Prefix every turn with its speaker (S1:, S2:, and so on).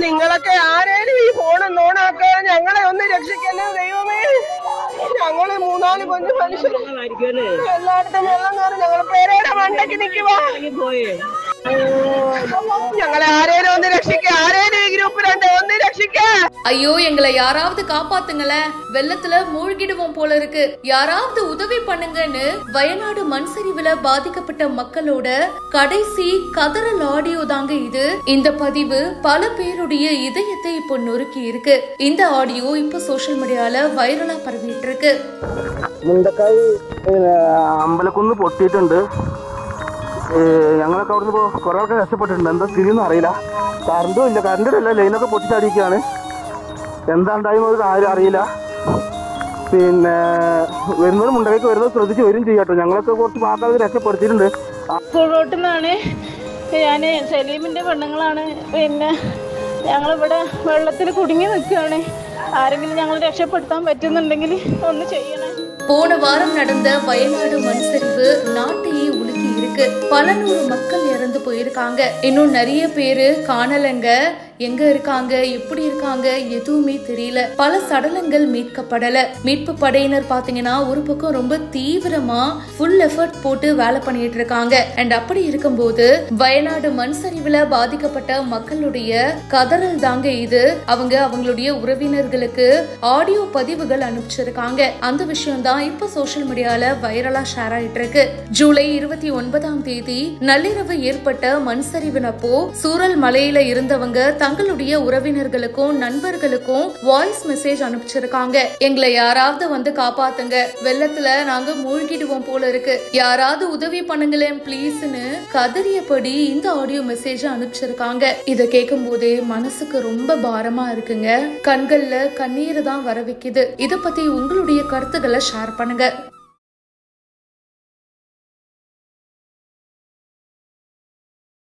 S1: നിങ്ങളൊക്കെ ആരേലും ഈ ഫോണും നോണാക്ക ഞങ്ങളെ ഒന്ന് രക്ഷിക്കണേ ദൈവമേ. ഞങ്ങള് 3-4 കൊഞ്ചു മനുഷ്യർ എല്ലായിടത്തും വെള്ളം കയറി ഞങ്ങൾ പേരയുടെ മണ്ടയ്ക്ക് നിൽക്കുവാ. ഞങ്ങളെ ആരേലും ഒന്ന് രക്ഷിക്ക, ആരേലും ഈ ഗ്രൂപ്പിലുണ്ട് ഒന്ന് രക്ഷിക്ക.
S2: ஐயோ எங்களை யாராவது காப்பாத்துங்களேன், வெள்ளத்துல மூழ்கிடுவோம் போல இருக்கு, யாராவது உதவி பண்ணுங்கன்னு வயநாடு மண் சரிவுல பாதிக்கப்பட்ட மக்களோட கடைசி கதறல் ஆடியோ தாங்க இது. இந்த பதிவு பல பேருடைய இதயத்தை இப்போ நொறுக்கி இருக்கு. இந்த ஆடியோ இப்போ சோசியல் மீடியால வைரலா பரவிட்டு இருக்கு.
S1: മുണ്ടക്കായി അമ്പലക്കുന്ന് പൊട്ടിയിട്ടുണ്ട്. ഞങ്ങളൊക്കെ അവിടുന്ന് ഇപ്പോൾ കുറേ ആൾക്കാർ രക്ഷപ്പെട്ടിട്ടുണ്ട്. എന്താ സ്ഥിതിയൊന്നും അറിയില്ല. കറണ്ടും ഇല്ല, കറണ്ടിൻ്റെ അല്ല, ലൈനൊക്കെ പൊട്ടിച്ചടിക്കുകയാണ്. എന്താണ്ടായും അത് ആരും അറിയില്ല. പിന്നെ വരുന്നത് മുണ്ടകയ്ക്ക് വരുന്നത് ശ്രദ്ധിച്ച് വരും ചെയ്യാട്ടോ. ഞങ്ങളൊക്കെ കുറച്ച് ആൾക്കാർ രക്ഷപ്പെടുത്തിയിട്ടുണ്ട്.
S3: റോട്ടിൽ നിന്നാണ് ഞാൻ, സലീമിൻ്റെ പെണ്ണുങ്ങളാണ്. പിന്നെ ഞങ്ങളിവിടെ വെള്ളത്തിൽ കുടുങ്ങി നിൽക്കുകയാണ്. ആരെങ്കിലും ഞങ്ങൾ രക്ഷപ്പെടുത്താൻ പറ്റുന്നുണ്ടെങ്കിൽ ഒന്ന് ചെയ്യണേ.
S2: போன வாரம் நடந்த வயநாடு மண் சரிவு நாட்டையே உலுக்கி இருக்கு. பல நூறு மக்கள் இறந்து போயிருக்காங்க. இன்னும் நிறைய பேரு காணலங்க. எங்க இருக்காங்க, எப்படி இருக்காங்க எதுவுமே தெரியல. பல சடலங்கள் மீட்கப்படல. மீட்பு படையினர் பாத்தீங்கன்னா ஒரு பக்கம் ரொம்ப தீவிரமா ஃபுல் எஃபர்ட் போட்டு வேலை பண்ணிட்டு இருக்காங்க. அண்ட் அப்படி இருக்கும்போது வயநாடு மண் சரிவுல பாதிக்கப்பட்ட மக்களுடைய கதறல் தாங்க இது. அவங்களுடைய உறவினர்களுக்கு ஆடியோ பதிவுகள் அனுப்பிச்சிருக்காங்க. அந்த விஷயம் தான் இப்ப சோசியல் மீடியால வைரலா ஷேர் ஆயிட்டு இருக்கு. ஜூலை 29ஆம் தேதி நள்ளிரவு ஏற்பட்ட மண் சரிவினப்போ சூரல் மலையில இருந்தவங்க தங்களுடைய உறவினர்களுக்கும் நண்பர்களுக்கும் வாய்ஸ் மெசேஜ் அனுப்பிச்சிருக்காங்க. எங்களை யாராவது வந்து காப்பாத்துங்க, வெள்ளத்துல நாங்க மூழ்கிடுவோம் போல இருக்கு, யாராவது உதவி பண்ணுங்களேன் பிளீஸ்னு கதறியபடி இந்த ஆடியோ மெசேஜ் அனுப்பிச்சிருக்காங்க. இத கேட்கும் போதே மனசுக்கு ரொம்ப பாரமா இருக்குங்க. கண்கள்ல கண்ணீர் தான் வர வைக்குது. இத பத்தி உங்களுடைய கருத்துக்களை ஷேர் பண்ணுங்க.